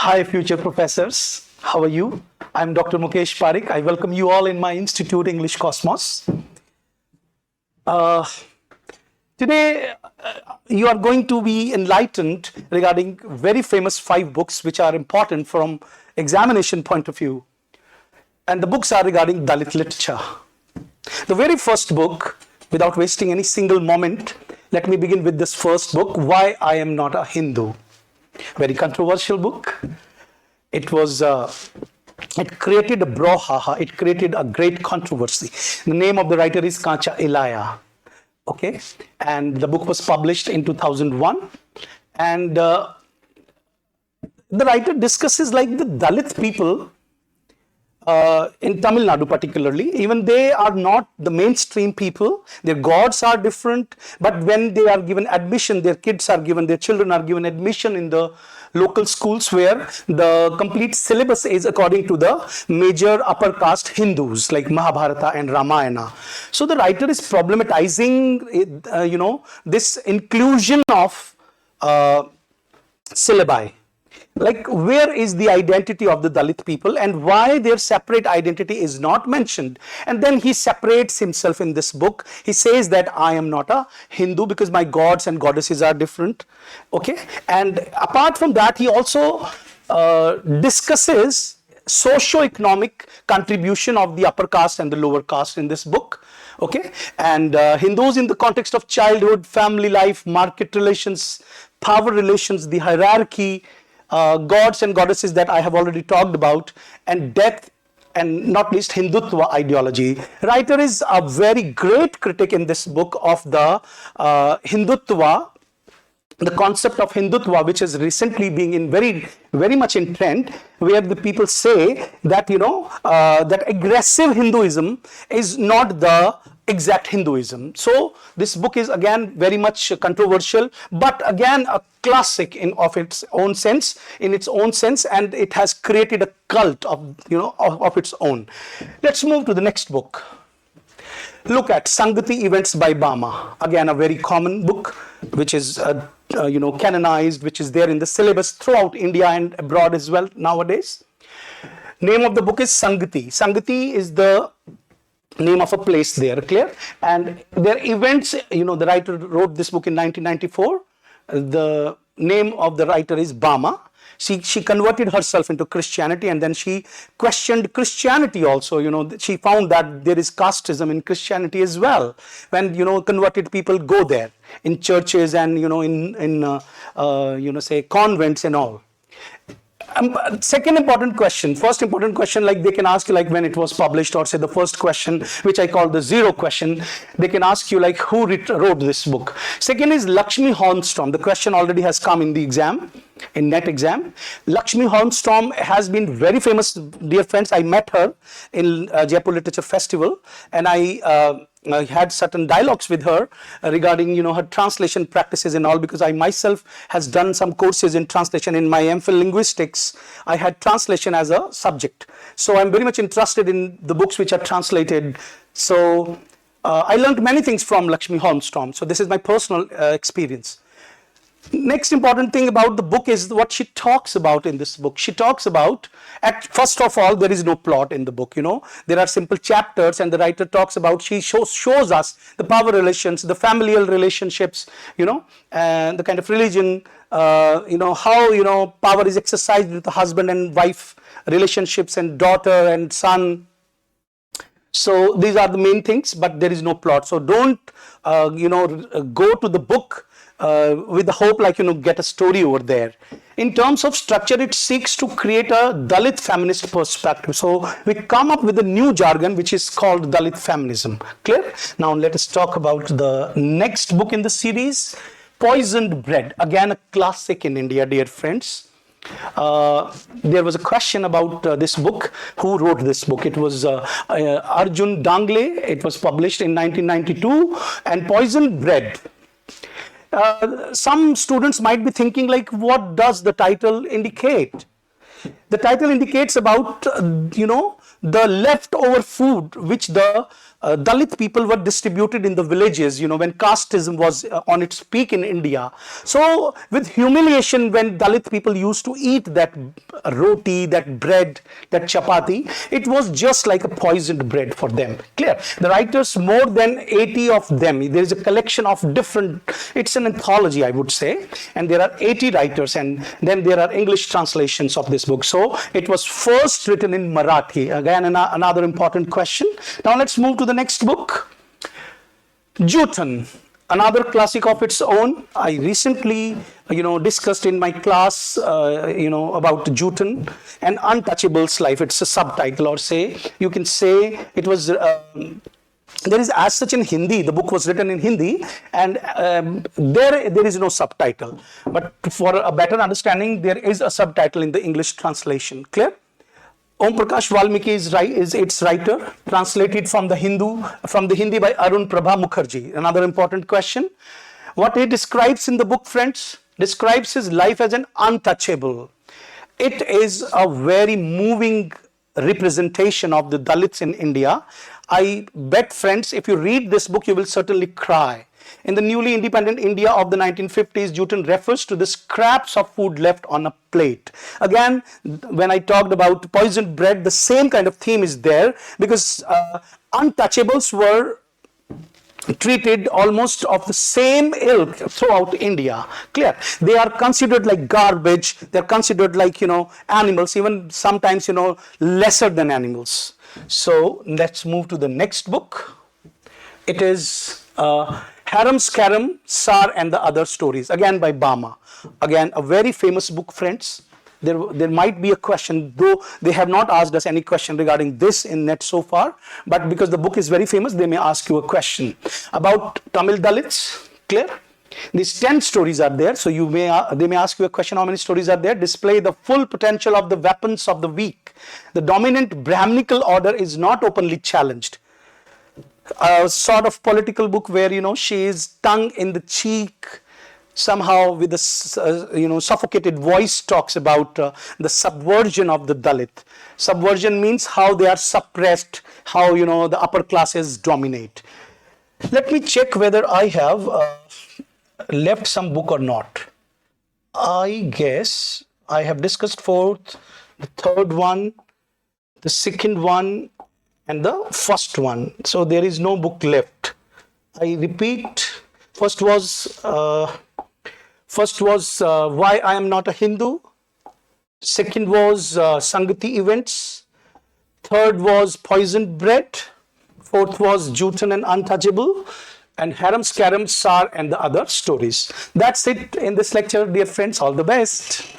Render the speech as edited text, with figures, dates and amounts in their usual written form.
Hi, future professors. How are you? I'm Dr. Mukesh Pareek. I welcome you all in my institute, English Cosmos. Uh, Today, you are going to be enlightened regarding very famous 5 books which are important from examination point of view. And the books are regarding Dalit literature. The very first book, without wasting any single moment, let me begin with this first book, Why I Am Not a Hindu. Very controversial book. It created a brouhaha, it created a great controversy. The name of the writer is Kancha Ilaya. Okay, and the book was published in 2001. And the writer discusses like the Dalit people in Tamil Nadu particularly. Even they are not the mainstream people. Their gods are different. But when they are given admission, their children are given admission in the local schools where the complete syllabus is according to the major upper caste Hindus like Mahabharata and Ramayana. So the writer is problematizing, this inclusion of syllabi. Like, where is the identity of the Dalit people and why their separate identity is not mentioned? And then he separates himself in this book. He says that I am not a Hindu because my gods and goddesses are different. Okay, and apart from that, he also discusses socio-economic contribution of the upper caste and the lower caste in this book. Okay, and Hindus in the context of childhood, family life, market relations, power relations, the hierarchy, gods and goddesses that I have already talked about, and death, and not least Hindutva ideology. Writer is a very great critic in this book of the Hindutva, the concept of Hindutva, which is recently being in very much in trend, where the people say that that aggressive Hinduism is not the exact Hinduism. So this book is again very much controversial, but again a classic in its own sense, and it has created a cult of its own. Let's move to the next book. Look at Sangati Events by Bama. Again, a very common book, which is canonized, which is there in the syllabus throughout India and abroad as well nowadays. Name of the book is Sangati. Sangati is the name of a place there, clear? And their events, the writer wrote this book in 1994. The name of the writer is Bama. She converted herself into Christianity, and then she questioned Christianity also. She found that there is casteism in Christianity as well. When converted people go there in churches and say convents and all. Second important question, first important question, like they can ask you like when it was published, or say the first question, which I call the zero question, they can ask you like who wrote this book. Second is Lakshmi Hornstrom. The question already has come in the exam, in NET exam. Lakshmi Hornstrom has been very famous, dear friends. I met her in Jaipur Literature Festival, and I had certain dialogues with her regarding her translation practices and all, because I myself has done some courses in translation. In my MPhil linguistics, I had translation as a subject, so I'm very much interested in the books which are translated. So I learned many things from Lakshmi Hornstrom. So this is my personal experience. Next important thing about the book is what she talks about in this book. She talks about, first of all, there is no plot in the book. There are simple chapters, and the writer talks about, she shows us the power relations, the familial relationships, and the kind of religion, how power is exercised with the husband and wife relationships, and daughter and son. So these are the main things, but there is no plot. So don't go to the book with the hope get a story over there. In terms of structure, it seeks to create a Dalit feminist perspective. So we come up with a new jargon which is called Dalit feminism. Clear? Now let us talk about the next book in the series, Poisoned Bread. Again, a classic in India, dear friends. There was a question about this book. Who wrote this book? It was Arjun Dangle. It was published in 1992. And Poisoned Bread. Some students might be thinking like, what does the title indicate? The title indicates about, the leftover food which the Dalit people were distributed in the villages, when casteism was on its peak in India. So with humiliation, when Dalit people used to eat that roti, that bread, that chapati, it was just like a poisoned bread for them. Clear? The writers, more than 80 of them, there is a collection of different, it's an anthology, I would say, and there are 80 writers, and then there are English translations of this book. So it was first written in Marathi. Again, another important question. Now let's move to the next book. Juten, another classic of its own. I recently, discussed in my class, about Juten and Untouchable's life. It's a subtitle, or say, you can say it was, there is as such in Hindi, the book was written in Hindi, and there is no subtitle. But for a better understanding, there is a subtitle in the English translation. Clear? Om Prakash Valmiki is its writer, translated from the Hindi by Arun Prabha Mukherjee. Another important question. What he describes in the book, friends, describes his life as an untouchable. It is a very moving representation of the Dalits in India. I bet, friends, if you read this book, you will certainly cry. In the newly independent India of the 1950s, Juten refers to the scraps of food left on a plate. Again, when I talked about poisoned bread, the same kind of theme is there, because untouchables were treated almost of the same ilk throughout India. Clear? They are considered like garbage. They are considered like, animals, even sometimes, lesser than animals. So let's move to the next book. It is Haram Scarum, Sar and the Other Stories, again by Bama. Again, a very famous book, friends. There might be a question, though they have not asked us any question regarding this in net so far, but because the book is very famous, they may ask you a question about Tamil Dalits. Clear? These 10 stories are there, so they may ask you a question, how many stories are there? Display the full potential of the weapons of the weak. The dominant Brahminical order is not openly challenged. A sort of political book where, she is tongue in the cheek, somehow with a suffocated voice talks about the subversion of the Dalit. Subversion means how they are suppressed, how the upper classes dominate. Let me check whether I have left some book or not. I guess I have discussed fourth, the third one, the second one, and the first one. So there is no book left. I repeat. First was Why I Am Not a Hindu. Second was Sangati Events. Third was Poisoned Bread. Fourth was Juten and Untouchable. And Haram Scarum, Sar and the Other Stories. That's it in this lecture, dear friends. All the best.